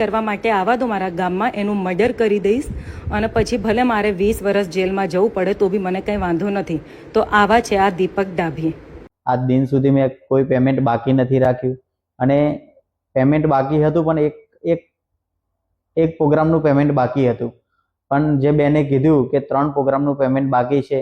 કરવા માટે આવવા દો મારા ગામમાં, એનું મર્ડર કરી દઈશ અને પછી ભલે મારે 20 વર્ષ જેલમાં જવું પડે તો બી મને કંઈ વાંધો નથી. તો આવા છે આ દીપક ડાભી. આજ દિન સુધી મેં કોઈ પેમેન્ટ બાકી નથી રાખ્યું અને પેમેન્ટ બાકી હતું પણ એક પ્રોગ્રામનું પેમેન્ટ બાકી હતું, પણ જે બેને કીધું કે 3 પ્રોગ્રામનું પેમેન્ટ બાકી છે.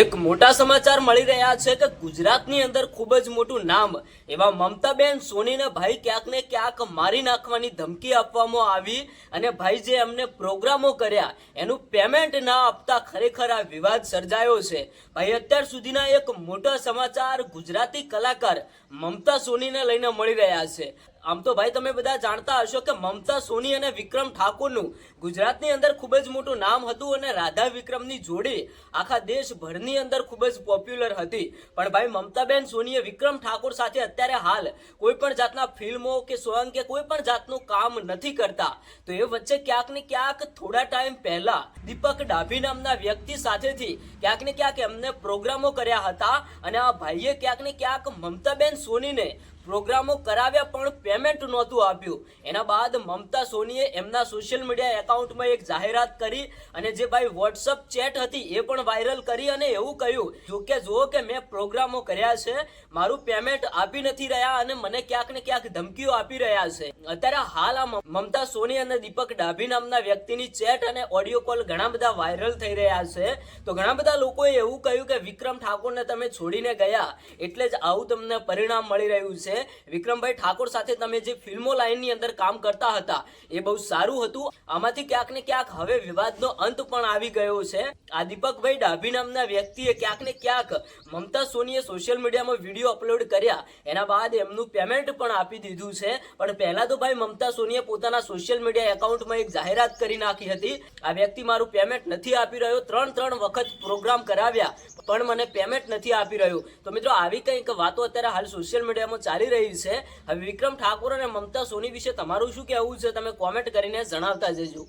એક મોટા સમાચાર મળી રહ્યા છે કે ગુજરાતની અંદર ખૂબ જ મોટું નામ એવા મમતાબેન સોનીને ભાઈ ક્યાંક ને ક્યાંક મારી નાખવાની ધમકી આપવામાં આવી અને ભાઈ જે એમને પ્રોગ્રામો કર્યા એનું પેમેન્ટ ના આપતા ખરેખર આ વિવાદ સર્જાયો છે. ભાઈ અત્યાર સુધીના એક મોટા સમાચાર ગુજરાતી કલાકાર મમતા સોનીને લઈને મળી રહ્યા છે. આમ તો ભાઈ તમે બધા જાણતા હશો કે મમતા સોની અને વિક્રમ ઠાકોરનું ગુજરાતની અંદર ખૂબ જ મોટું નામ હતું અને રાધા વિક્રમની જોડી આખા દેશભરની અંદર ખૂબ જ પોપ્યુલર હતી. પણ ભાઈ મમતાબેન સોનીએ વિક્રમ ઠાકોર સાથે અત્યારે હાલ કોઈ પણ જાતના ફિલ્મો કે સોંગ કે કોઈ પણ જાતનું કામ નથી કરતા. તો એ વચ્ચે ક્યાંક ને ક્યાંક થોડા ટાઈમ પહેલા દીપક ડાભી નામના વ્યક્તિ સાથેથી ક્યાંક ને ક્યાંક એમને પ્રોગ્રામો કર્યા હતા અને આ ભાઈએ ક્યાંક ને ક્યાંક મમતાબેન સોનીને પ્રોગ્રામો કરાવ્યા પણ પેમેન્ટ નહોતું આપ્યું. એના બાદ મમતા સોનીએ એમના સોશિયલ મીડિયા એકાઉન્ટમાં એક જાહેરાત કરી અને જે ભાઈ વોટ્સઅપ ચેટ હતી એ પણ વાયરલ કરી અને એવું કહ્યું જોકે જુઓ કે મેં પ્રોગ્રામો કર્યા છે, મારું પેમેન્ટ આપી નથી રહ્યા અને મને ક્યાંક ને ક્યાંક ધમકીઓ આપી રહ્યા છે. અત્યારે હાલ આ મમતા સોની અને દીપક ડાભી નામના વ્યક્તિની ચેટ અને ઓડિયો કોલ ઘણા બધા વાયરલ થઈ રહ્યા છે. તો ઘણા બધા લોકોએ એવું કહ્યું કે વિક્રમ ઠાકોરને તમે છોડીને ગયા એટલે જ આવું તમને પરિણામ મળી રહ્યું છે. વિક્રમભાઈ ઠાકોર સાથે તમે જે ફિલ્મો લાઈનની અંદર કામ કરતા હતા એ બહુ સારું હતું. આમાંથી ક્યાંક ને ક્યાંક હવે વિવાદનો અંત પણ આવી ગયો છે. આ દીપકભાઈ ડાભી નામના વ્યક્તિએ ક્યાંક ને ક્યાંક મમતા સોનીએ સોશિયલ મીડિયામાં વિડીયો અપલોડ કર્યા એના બાદ એમનું પેમેન્ટ પણ આપી દીધું છે. પણ પહેલા તો ભાઈ મમતા સોનીએ પોતાના સોશિયલ મીડિયા એકાઉન્ટમાં એક જાહેરાત કરી નાખી હતી, આ વ્યક્તિ મારું પેમેન્ટ નથી આપી રહ્યો, 3 વખત પ્રોગ્રામ કરાવ્યા પણ મને પેમેન્ટ નથી આપી રહ્યું. તો મિત્રો આવી કંઈક વાતો અત્યારે હાલ સોશિયલ મીડિયામાં ચાલી રહી છે. હવે વિક્રમ ઠાકોર અને મમતા સોની વિશે તમારું શું કહેવું છે તમે કોમેન્ટ કરીને જણાવતા જજો.